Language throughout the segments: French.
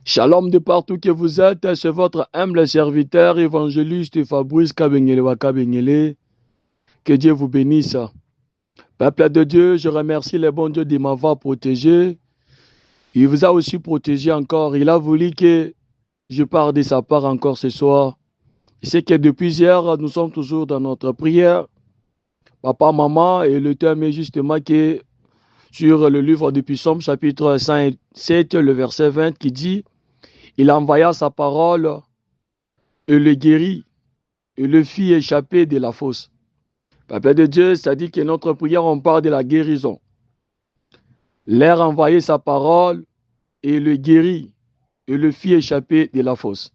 Shalom de partout que vous êtes, c'est votre humble serviteur, évangéliste Fabrice Kabengele Wakabengele. Que Dieu vous bénisse. Peuple de Dieu, je remercie le bon Dieu de m'avoir protégé. Il vous a aussi protégé encore. Il a voulu que je parle de sa part encore ce soir. C'est que depuis hier, nous sommes toujours dans notre prière. Papa, maman, et le thème est justement que sur le livre du Psaume, chapitre 107, le verset 20, qui dit: Il envoya sa parole et le guérit et le fit échapper de la fosse. Peuple de Dieu, ça dit que notre prière, on parle de la guérison. L'air a envoyé sa parole et le guérit et le fit échapper de la fosse.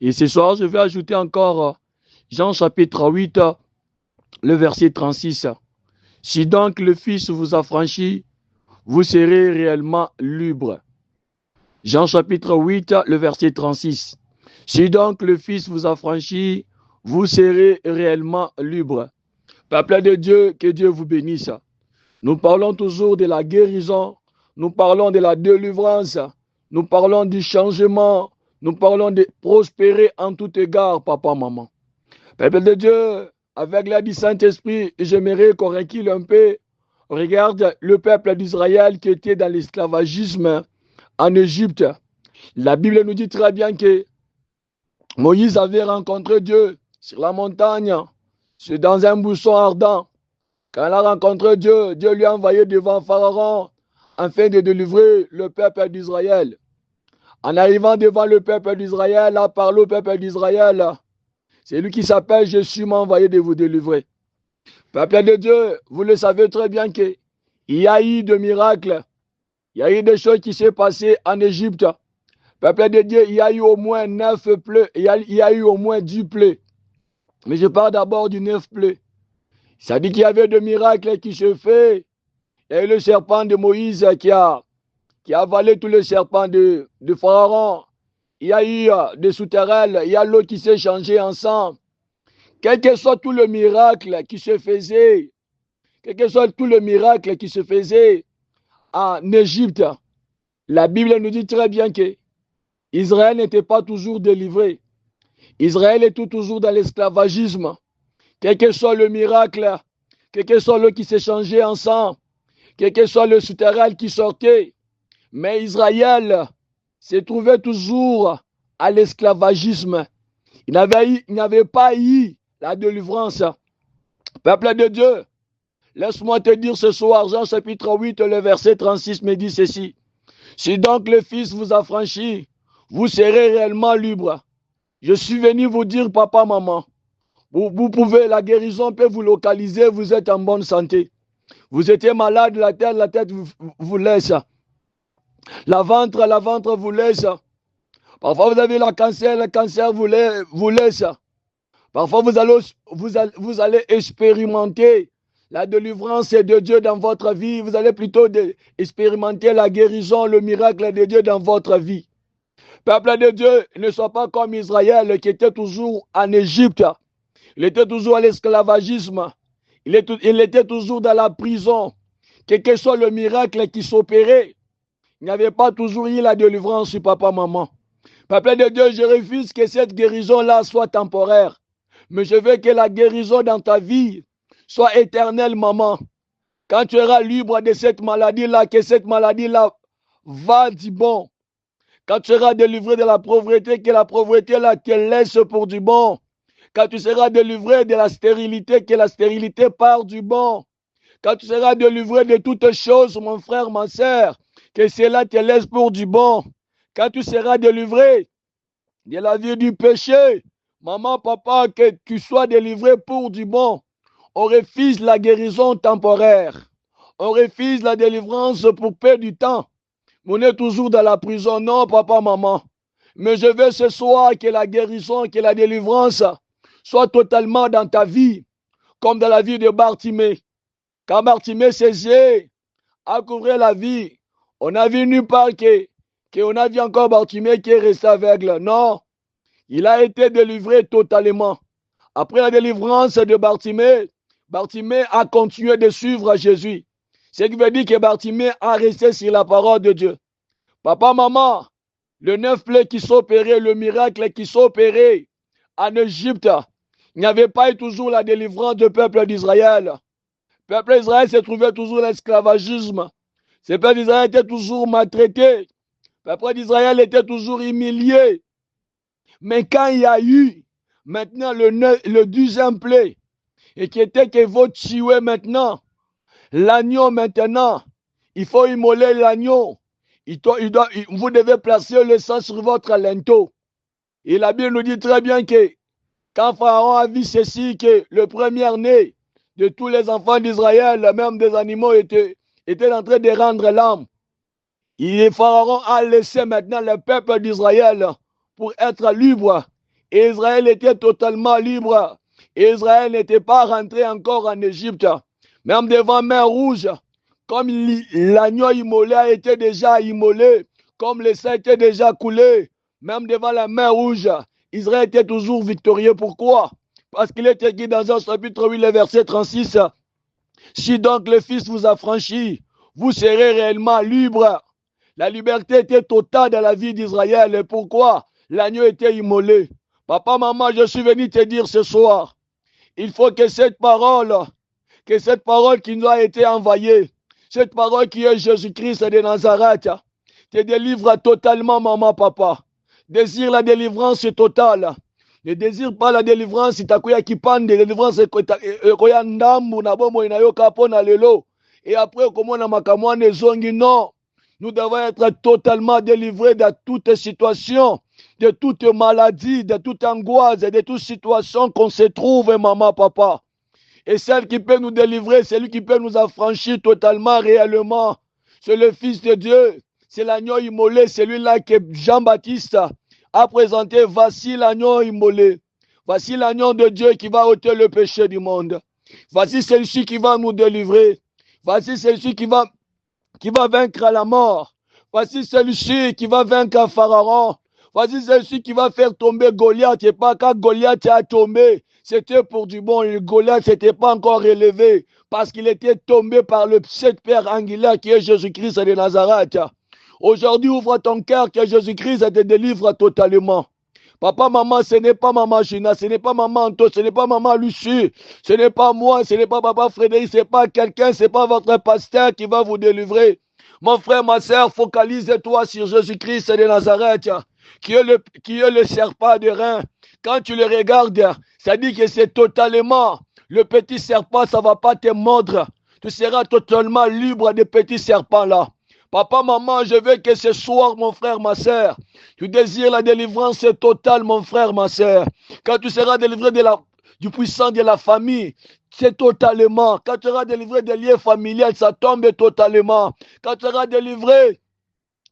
Et ce soir, je vais ajouter encore Jean chapitre 8, le verset 36. Si donc le Fils vous affranchit, vous serez réellement libre. Jean chapitre 8, le verset 36. Si donc le Fils vous affranchit, vous serez réellement libre. Peuple de Dieu, que Dieu vous bénisse. Nous parlons toujours de la guérison, nous parlons de la délivrance, nous parlons du changement, nous parlons de prospérer en tout égard, papa, maman. Peuple de Dieu, avec l'aide du Saint-Esprit, j'aimerais qu'on recule un peu. Regarde le peuple d'Israël qui était dans l'esclavagisme en Égypte. La Bible nous dit très bien que Moïse avait rencontré Dieu sur la montagne, dans un buisson ardent. Quand il a rencontré Dieu, Dieu lui a envoyé devant Pharaon afin de délivrer le peuple d'Israël. En arrivant devant le peuple d'Israël, il a parlé au peuple d'Israël. C'est lui qui s'appelle Jésus m'a envoyé de vous délivrer. Peuple de Dieu, vous le savez très bien qu'il y a eu des miracles. Il y a eu des choses qui s'est passées en Égypte. Peuple de Dieu, il y a eu au moins 9 plaies. Il y a eu au moins 10 plaies. Mais je parle d'abord du 9 plaies. Ça dit qu'il y avait des miracles qui se font. Il y a eu le serpent de Moïse qui a avalé tous les serpents de Pharaon. Il y a eu des souterrains, il y a l'eau qui s'est changée en sang. Quel que soit tout le miracle qui se faisait, quel que soit tout le miracle qui se faisait en Égypte, la Bible nous dit très bien que Israël n'était pas toujours délivré. Israël est toujours dans l'esclavagisme. Quel que soit le miracle, quel que soit l'eau qui s'est changée en sang, quel que soit le souterrain qui sortait, mais Israël se trouvait toujours à l'esclavagisme. Il n'avait pas eu la délivrance. Peuple de Dieu, laisse-moi te dire ce soir, Jean chapitre 8, le verset 36 me dit ceci. Si donc le Fils vous affranchit, vous serez réellement libre. Je suis venu vous dire, papa, maman, vous pouvez, la guérison peut vous localiser, vous êtes en bonne santé. Vous étiez malade, la tête vous laisse. La ventre vous laisse. Parfois, vous avez le cancer vous laisse. Parfois, vous allez expérimenter la délivrance de Dieu dans votre vie. Vous allez plutôt expérimenter la guérison, le miracle de Dieu dans votre vie. Peuple de Dieu, ne sois pas comme Israël qui était toujours en Égypte. Il était toujours à l'esclavagisme. Il était toujours dans la prison. Quel que soit le miracle qui s'opérait, il n'y avait pas toujours eu la délivrance sur papa, maman. Peuple de Dieu, je refuse que cette guérison-là soit temporaire. Mais je veux que la guérison dans ta vie soit éternelle, maman. Quand tu seras libre de cette maladie-là, que cette maladie-là va du bon. Quand tu seras délivré de la pauvreté, que la pauvreté-là te laisse pour du bon. Quand tu seras délivré de la stérilité, que la stérilité part du bon. Quand tu seras délivré de toutes choses, mon frère, ma soeur, que cela te laisse pour du bon. Quand tu seras délivré de la vie du péché, maman, papa, que tu sois délivré pour du bon. On refuse la guérison temporaire. On refuse la délivrance pour peu du temps. On est toujours dans la prison. Non, papa, maman. Mais je veux ce soir que la guérison, que la délivrance soit totalement dans ta vie, comme dans la vie de Bartimée. Quand Bartimée s'essayait à couvrir la vie, on n'a vu nulle part qu'on a vu encore Bartimée qui est resté aveugle. Non, il a été délivré totalement. Après la délivrance de Bartimée, Bartimée a continué de suivre Jésus. Ce qui veut dire que Bartimée a resté sur la parole de Dieu. Papa, maman, Le 9 plaies qui s'opéraient, le miracle qui s'opérait en Égypte, il n'y avait pas eu toujours la délivrance du peuple d'Israël. Le peuple d'Israël se trouvait toujours dans l'esclavagisme. Le peuple d'Israël était toujours maltraité. Le peuple d'Israël était toujours humilié. Mais quand il y a eu maintenant le 10e plaie, et qui était que vous tuez maintenant, l'agneau maintenant, il faut immoler l'agneau. Vous devez placer le sang sur votre linteau. Et la Bible nous dit très bien que quand Pharaon a vu ceci, que le premier-né de tous les enfants d'Israël, même des animaux, était en train de rendre l'âme. Et Pharaon a laissé maintenant le peuple d'Israël pour être libre. Et Israël était totalement libre. Et Israël n'était pas rentré encore en Égypte. Même devant mer rouge, comme l'agneau immolé a été déjà immolé, comme le sang était déjà coulé, même devant la mer rouge, Israël était toujours victorieux. Pourquoi? Parce qu'il est écrit dans un chapitre 8, le verset 36, si donc le Fils vous a franchi, vous serez réellement libre. La liberté était totale dans la vie d'Israël. Et pourquoi? L'agneau était immolé. Papa, maman, je suis venu te dire ce soir, il faut que cette parole qui nous a été envoyée, cette parole qui est Jésus-Christ de Nazareth, te délivre totalement, maman, papa. Désire la délivrance totale. Ne désire pas la délivrance, itakuya kipande, délivrance ekoya ndambu na bomo inayoka pona lelo. Et après, comment on a makamwane zongi, non. Nous devons être totalement délivrés de toute situation, de toute maladie, de toute angoisse, de toute situation qu'on se trouve, maman, papa. Et celle qui peut nous délivrer, c'est lui qui peut nous affranchir totalement, réellement. C'est le Fils de Dieu. C'est l'agneau immolé, celui-là que Jean-Baptiste a présenté. Voici l'agneau immolé. Voici l'agneau de Dieu qui va ôter le péché du monde. Voici celui-ci qui va nous délivrer. Voici celui-ci qui va vaincre la mort. Voici celui-ci qui va vaincre Pharaon. Voici celui-ci qui va faire tomber Goliath. Et pas quand Goliath a tombé, c'était pour du bon. Et Goliath n'était pas encore élevé parce qu'il était tombé par le sept père angulaire qui est Jésus-Christ de Nazareth. Aujourd'hui, ouvre ton cœur que Jésus-Christ te délivre totalement. Papa, maman, ce n'est pas maman Gina, ce n'est pas maman Anto, ce n'est pas maman Lucie, ce n'est pas moi, ce n'est pas papa Frédéric, ce n'est pas quelqu'un, ce n'est pas votre pasteur qui va vous délivrer. Mon frère, ma soeur, focalise-toi sur Jésus-Christ de Nazareth, qui est le serpent de rein. Quand tu le regardes, ça dit que c'est totalement, le petit serpent, ça ne va pas te mordre. Tu seras totalement libre des petits serpents-là. Papa, maman, je veux que ce soir, mon frère, ma soeur, tu désires la délivrance totale, mon frère, ma soeur. Quand tu seras délivré du puissant de la famille, c'est totalement. Quand tu seras délivré des liens familiaux, ça tombe totalement. Quand tu seras délivré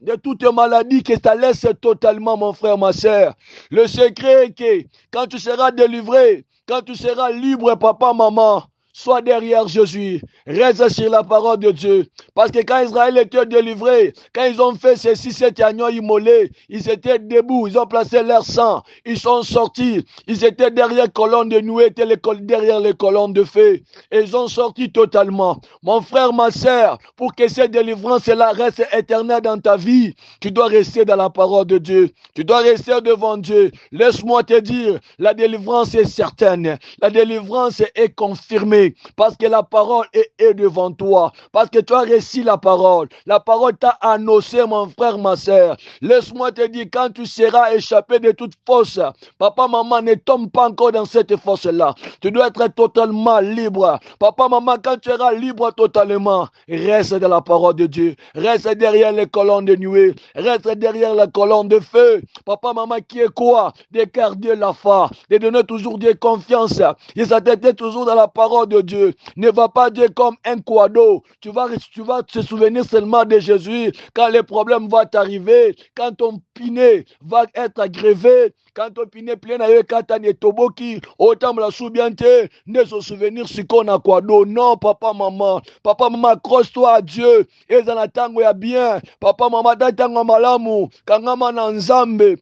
de toute maladie, que ça laisse totalement, mon frère, ma soeur. Le secret est que quand tu seras délivré, quand tu seras libre, papa, maman, sois derrière Jésus. Reste sur la parole de Dieu. Parce que quand Israël était délivré, quand ils ont fait ceci, cet agneau immolé, ils étaient debout, ils ont placé leur sang, ils sont sortis, ils étaient derrière colonne de nuée, étaient derrière les colonnes de feu, et ils ont sorti totalement. Mon frère, ma soeur, pour que cette délivrance-là reste éternelle dans ta vie, tu dois rester dans la parole de Dieu. Tu dois rester devant Dieu. Laisse-moi te dire, la délivrance est certaine. La délivrance est confirmée. Parce que la parole est devant toi. Parce que tu as reçu la parole. La parole t'a annoncé, mon frère, ma soeur. Laisse-moi te dire, quand tu seras échappé de toute force, papa, maman, ne tombe pas encore dans cette force-là. Tu dois être totalement libre. Papa, maman, quand tu seras libre totalement, reste dans la parole de Dieu. Reste derrière les colonnes de nuée. Reste derrière la colonne de feu. Papa, maman, qui est quoi? De garder la foi. De donner toujours des confiances. Et ça t'était toujours dans la parole de Dieu. Ne va pas dire comme un quado. Tu vas te souvenir seulement de Jésus quand les problèmes vont t'arriver, quand ton pinet va être agrévé, quand ton pinet plein d'ailleurs, quand tu es toboki, autant me la souvienté, ne se souvenir ce qu'on a quado. Non, papa, maman. Papa, maman, accroche-toi à Dieu. Et dans la tango ya bien. Papa, maman, dans tango malamu. Kangama na nzambe.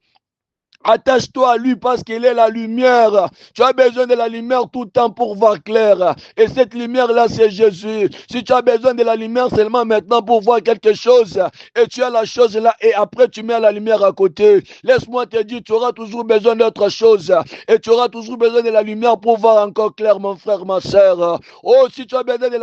Attache-toi à lui parce qu'il est la lumière. Tu as besoin de la lumière tout le temps pour voir clair. Et cette lumière-là, c'est Jésus. Si tu as besoin de la lumière seulement maintenant pour voir quelque chose, et tu as la chose là, et après tu mets la lumière à côté, laisse-moi te dire, tu auras toujours besoin d'autre chose. Et tu auras toujours besoin de la lumière pour voir encore clair, mon frère, ma soeur. Oh, si tu as besoin de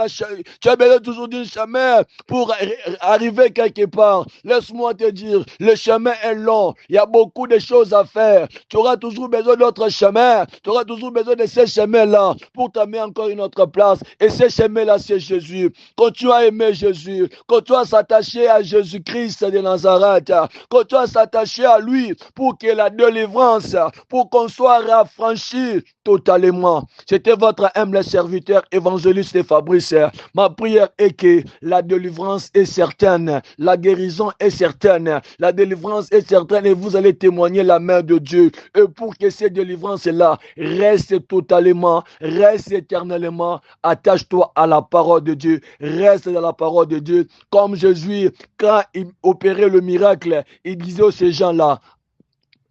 tu as besoin toujours d'un chemin pour arriver quelque part. Laisse-moi te dire, le chemin est long. Il y a beaucoup de choses à faire. Tu auras toujours besoin d'autres chemins. Tu auras toujours besoin de ces chemins-là pour t'amener encore une autre place. Et ces chemins-là, c'est Jésus. Quand tu as aimé Jésus, quand tu as s'attacher à Jésus-Christ de Nazareth, quand tu as s'attacher à lui pour que la délivrance, pour qu'on soit raffranchi totalement. C'était votre humble serviteur évangéliste Fabrice. Ma prière est que la délivrance est certaine, la guérison est certaine, la délivrance est certaine et vous allez témoigner la main de Dieu. Et pour que cette délivrance-là reste totalement, reste éternellement, attache-toi à la parole de Dieu, reste dans la parole de Dieu. Comme Jésus, quand il opérait le miracle, il disait à ces gens-là,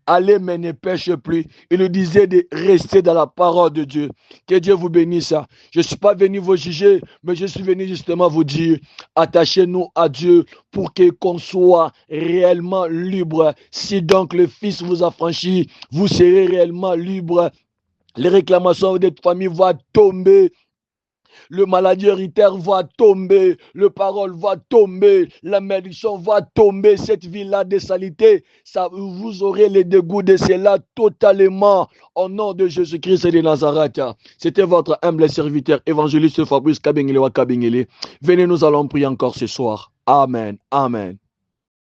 allez, mais ne pêche plus. Il nous disait de rester dans la parole de Dieu. Que Dieu vous bénisse. Je ne suis pas venu vous juger, mais je suis venu justement vous dire, attachez-nous à Dieu pour qu'on soit réellement libre. Si donc le Fils vous affranchit, vous serez réellement libre. Les réclamations de votre famille vont tomber. Le maladie héritaire va tomber, le parole va tomber, la malédiction va tomber, cette vie-là de saleté, ça, vous aurez les dégoûts de cela totalement au nom de Jésus-Christ et de Nazareth. C'était votre humble serviteur, évangéliste Fabrice Kabengele wa Kabengele. Venez, nous allons prier encore ce soir. Amen. Amen.